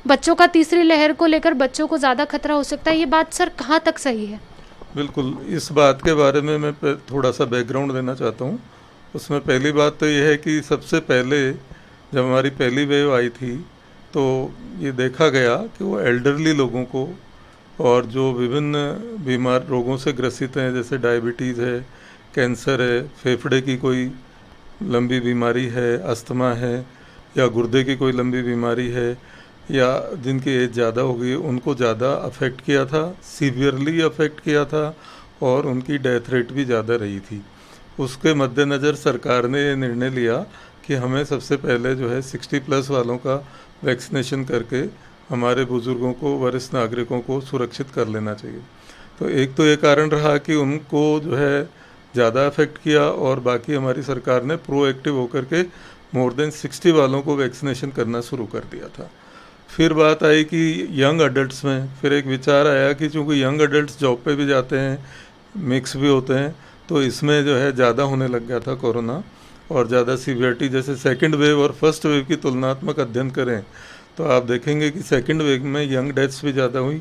बच्चों का तीसरी लहर को लेकर बच्चों को ज़्यादा खतरा हो सकता है, ये बात सर कहाँ तक सही है? बिल्कुल, इस बात के बारे में मैं थोड़ा सा बैकग्राउंड देना चाहता हूँ। उसमें पहली बात तो ये है कि सबसे पहले जब हमारी पहली वेव आई थी तो ये देखा गया कि वो एल्डरली लोगों को और जो विभिन्न बीमार रोगों से ग्रसित हैं, जैसे डायबिटीज़ है, कैंसर है, फेफड़े की कोई लंबी बीमारी है, अस्थमा है, या गुर्दे की कोई लंबी बीमारी है, या जिनकी एज ज़्यादा हो गई उनको ज़्यादा अफेक्ट किया था, सीवियरली अफेक्ट किया था, और उनकी डेथ रेट भी ज़्यादा रही थी। उसके मद्देनज़र सरकार ने ये निर्णय लिया कि हमें सबसे पहले जो है 60+ वालों का वैक्सीनेशन करके हमारे बुज़ुर्गों को, वरिष्ठ नागरिकों को सुरक्षित कर लेना चाहिए। तो एक तो ये कारण रहा कि उनको जो है ज़्यादा अफेक्ट किया, और बाकी हमारी सरकार ने प्रोएक्टिव होकर के मोर देन 60 वालों को वैक्सीनेशन करना शुरू कर दिया था। फिर बात आई कि यंग अडल्ट्स में फिर एक विचार आया कि चूँकि यंग अडल्ट्स जॉब पे भी जाते हैं, मिक्स भी होते हैं, तो इसमें जो है ज़्यादा होने लग गया था कोरोना, और ज़्यादा सीवियरिटी, जैसे सेकंड वेव और फर्स्ट वेव की तुलनात्मक अध्ययन करें तो आप देखेंगे कि सेकंड वेव में यंग डेथ्स भी ज़्यादा हुई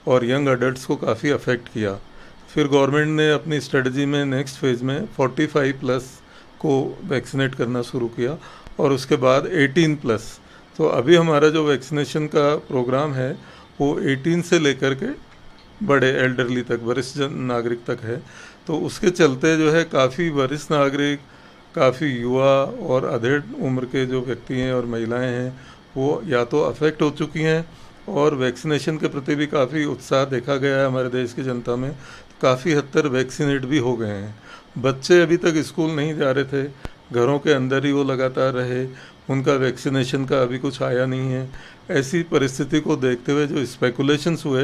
और यंग अडल्ट्स को काफ़ी अफेक्ट किया। फिर गवर्नमेंट ने अपनी स्ट्रेटजी में नेक्स्ट फेज़ में 45+ को वैक्सीनेट करना शुरू किया, और उसके बाद 18+। तो अभी हमारा जो वैक्सीनेशन का प्रोग्राम है वो 18 से लेकर के बड़े एल्डरली तक, वरिष्ठ नागरिक तक है। तो उसके चलते जो है काफ़ी वरिष्ठ नागरिक, काफ़ी युवा और अधेड़ उम्र के जो व्यक्ति हैं और महिलाएं हैं वो या तो अफेक्ट हो चुकी हैं, और वैक्सीनेशन के प्रति भी काफ़ी उत्साह देखा गया है हमारे देश की जनता में। काफ़ी हद तक वैक्सीनेट भी हो गए हैं। बच्चे अभी तक स्कूल नहीं जा रहे थे, घरों के अंदर ही वो लगातार रहे, उनका वैक्सीनेशन का अभी कुछ आया नहीं है। ऐसी परिस्थिति को देखते हुए जो स्पेकुलेशंस हुए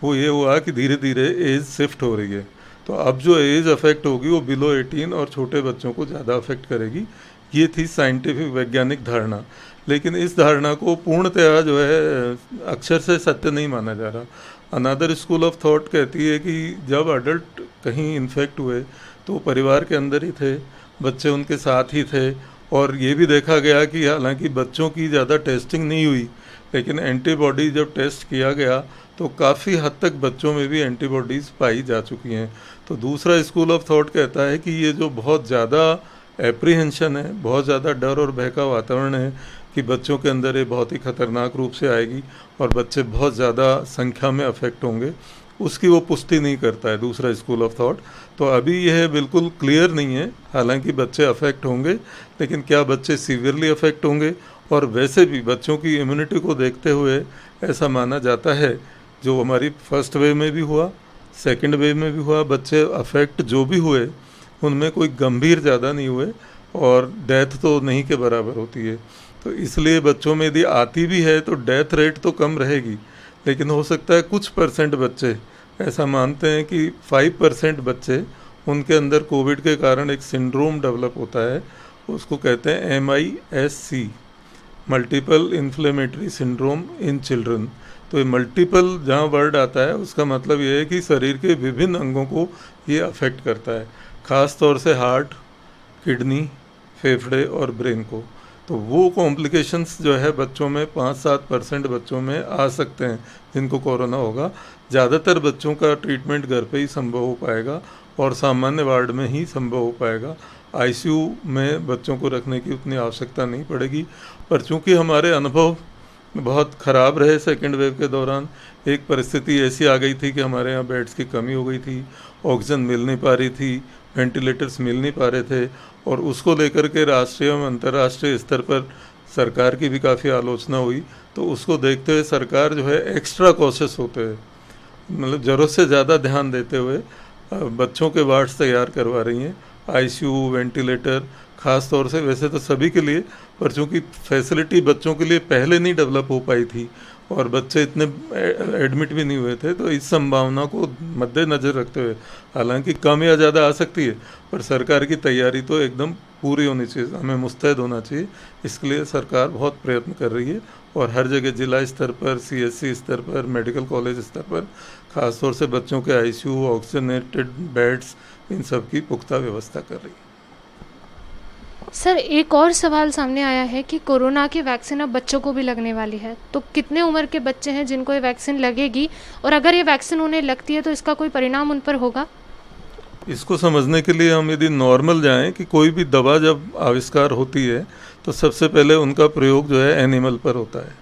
वो ये हुआ कि धीरे धीरे एज शिफ्ट हो रही है। तो अब जो एज अफेक्ट होगी वो बिलो 18 और छोटे बच्चों को ज़्यादा अफेक्ट करेगी। ये थी साइंटिफिक वैज्ञानिक धारणा, लेकिन इस धारणा को पूर्णतया जो है अक्षर से सत्य नहीं माना जा रहा। अनदर स्कूल ऑफ थॉट कहती है कि जब अडल्ट कहीं इन्फेक्ट हुए तो परिवार के अंदर ही थे, बच्चे उनके साथ ही थे, और ये भी देखा गया कि हालांकि बच्चों की ज़्यादा टेस्टिंग नहीं हुई, लेकिन एंटीबॉडी जब टेस्ट किया गया तो काफ़ी हद तक बच्चों में भी एंटीबॉडीज़ पाई जा चुकी हैं। तो दूसरा स्कूल ऑफ थॉट कहता है कि ये जो बहुत ज़्यादा एप्रीहेंशन है, बहुत ज़्यादा डर और भय का वातावरण है कि बच्चों के अंदर ये बहुत ही खतरनाक रूप से आएगी और बच्चे बहुत ज़्यादा संख्या में अफेक्ट होंगे, उसकी वो पुष्टि नहीं करता है दूसरा स्कूल ऑफ थॉट। तो अभी यह बिल्कुल क्लियर नहीं है, हालांकि बच्चे अफेक्ट होंगे, लेकिन क्या बच्चे सीवियरली अफेक्ट होंगे? और वैसे भी बच्चों की इम्यूनिटी को देखते हुए ऐसा माना जाता है, जो हमारी फर्स्ट वेव में भी हुआ, सेकंड वेव में भी हुआ, बच्चे अफेक्ट जो भी हुए उनमें कोई गंभीर ज़्यादा नहीं हुए, और डेथ तो नहीं के बराबर होती है। तो इसलिए बच्चों में यदि आती भी है तो डेथ रेट तो कम रहेगी, लेकिन हो सकता है कुछ परसेंट बच्चे, ऐसा मानते हैं कि 5% बच्चे, उनके अंदर कोविड के कारण एक सिंड्रोम डेवलप होता है, उसको कहते हैं MIS-C, multiple inflammatory syndrome in children. तो ये मल्टीपल जहाँ वर्ड आता है उसका मतलब ये है कि शरीर के विभिन्न अंगों को ये अफेक्ट करता है, ख़ास तौर से हार्ट, किडनी, फेफड़े और ब्रेन को। तो वो कॉम्प्लिकेशंस जो है बच्चों में 5-7% बच्चों में आ सकते हैं जिनको कोरोना होगा। ज़्यादातर बच्चों का ट्रीटमेंट घर पे ही संभव हो पाएगा और सामान्य वार्ड में ही संभव हो पाएगा। ICU में बच्चों को रखने की उतनी आवश्यकता नहीं पड़ेगी। पर चूँकि हमारे अनुभव बहुत ख़राब रहे सेकेंड वेव के दौरान, एक परिस्थिति ऐसी आ गई थी कि हमारे यहाँ बेड्स की कमी हो गई थी, ऑक्सीजन मिल नहीं पा रही थी, वेंटिलेटर्स मिल नहीं पा रहे थे, और उसको लेकर के राष्ट्रीय एवं अंतर्राष्ट्रीय स्तर पर सरकार की भी काफ़ी आलोचना हुई। तो उसको देखते हुए सरकार जो है एक्स्ट्रा कॉशियस होते हुए, मतलब ज़रूरत से ज़्यादा ध्यान देते हुए बच्चों के वार्ड्स तैयार करवा रही हैं, ICU, वेंटिलेटर, ख़ास तौर से वैसे तो सभी के लिए, पर चूँकि फैसिलिटी बच्चों के लिए पहले नहीं डेवलप हो पाई थी और बच्चे इतने एडमिट भी नहीं हुए थे, तो इस संभावना को मद्देनज़र रखते हुए, हालांकि कम या ज़्यादा आ सकती है, पर सरकार की तैयारी तो एकदम पूरी होनी चाहिए, हमें मुस्तैद होना चाहिए। इसके लिए सरकार बहुत प्रयत्न कर रही है और हर जगह जिला स्तर पर, CSC स्तर पर, मेडिकल कॉलेज स्तर पर ख़ास तौर से बच्चों के ICU, ऑक्सीजनेटेड बेड्स, इन सब की पुख्ता व्यवस्था कर रही है। सर एक और सवाल सामने आया है कि कोरोना की वैक्सीन अब बच्चों को भी लगने वाली है, तो कितने उम्र के बच्चे हैं जिनको ये वैक्सीन लगेगी, और अगर ये वैक्सीन उन्हें लगती है तो इसका कोई परिणाम उन पर होगा? इसको समझने के लिए हम यदि नॉर्मल जाएं कि कोई भी दवा जब आविष्कार होती है तो सबसे पहले उनका प्रयोग जो है एनिमल पर होता है।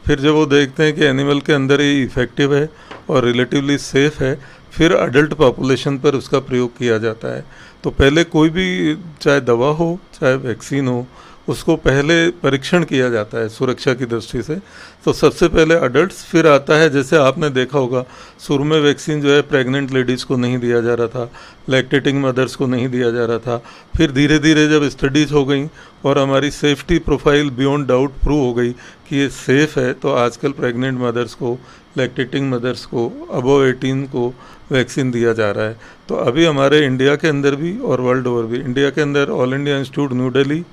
फिर जब वो देखते हैं कि एनिमल के अंदर ये इफ़ेक्टिव है और रिलेटिवली सेफ़ है, फिर अडल्ट पॉपुलेशन पर उसका प्रयोग किया जाता है। तो पहले कोई भी चाहे दवा हो चाहे वैक्सीन हो, उसको पहले परीक्षण किया जाता है सुरक्षा की दृष्टि से। तो सबसे पहले अडल्ट्स, फिर आता है, जैसे आपने देखा होगा शुरू में वैक्सीन जो है प्रेग्नेंट लेडीज़ को नहीं दिया जा रहा था, लैक्टेटिंग मदर्स को नहीं दिया जा रहा था। फिर धीरे धीरे जब स्टडीज़ हो गई और हमारी safety profile beyond doubt prove हो गई कि ये सेफ़ है, तो आजकल प्रेग्नेंट मदर्स को, लैक्टेटिंग मदर्स को, अबव 18 को वैक्सीन दिया जा रहा है। तो अभी हमारे इंडिया के अंदर भी और वर्ल्ड ओवर भी, इंडिया के अंदर all India institute new Delhi,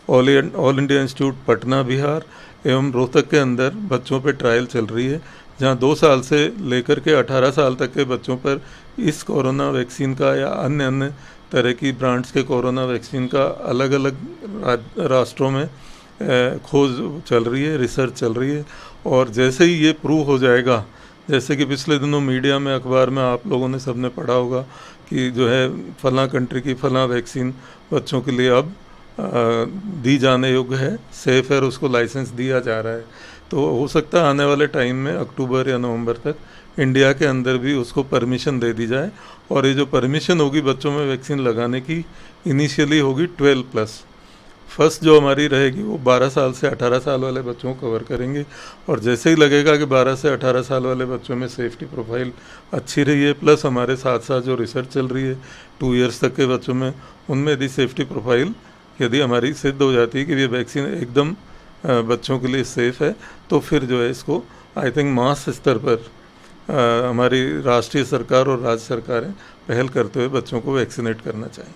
all India institute Patna Bihar एवं रोहतक के अंदर बच्चों पे ट्रायल चल रही है, जहां 2 साल से लेकर के 18 साल तक के बच्चों पर इस कोरोना वैक्सीन का या अन्य अन्य तरह की ब्रांड्स के कोरोना वैक्सीन का अलग अलग राष्ट्रों में खोज चल रही है, रिसर्च चल रही है। और जैसे ही ये प्रूव हो जाएगा, जैसे कि पिछले दिनों मीडिया में, अखबार में आप लोगों ने सबने पढ़ा होगा कि जो है फलां कंट्री की फलां वैक्सीन बच्चों के लिए अब दी जाने योग्य है, सेफ है और उसको लाइसेंस दिया जा रहा है। तो हो सकता है आने वाले टाइम में अक्टूबर या नवंबर तक इंडिया के अंदर भी उसको परमिशन दे दी जाए। और ये जो परमिशन होगी बच्चों में वैक्सीन लगाने की, इनिशियली होगी 12+। फर्स्ट जो हमारी रहेगी वो 12 साल से 18 साल वाले बच्चों को कवर करेंगे। और जैसे ही लगेगा कि 12 से 18 साल वाले बच्चों में सेफ्टी प्रोफाइल अच्छी रही है, प्लस हमारे साथ साथ जो रिसर्च चल रही है 2 ईयर्स तक के बच्चों में, उनमें यदि सेफ्टी प्रोफाइल यदि हमारी सिद्ध हो जाती है कि ये वैक्सीन एकदम बच्चों के लिए सेफ़ है, तो फिर जो है इसको आई थिंक मास स्तर पर हमारी राष्ट्रीय सरकार और राज्य सरकारें पहल करते हुए बच्चों को वैक्सीनेट करना चाहिए।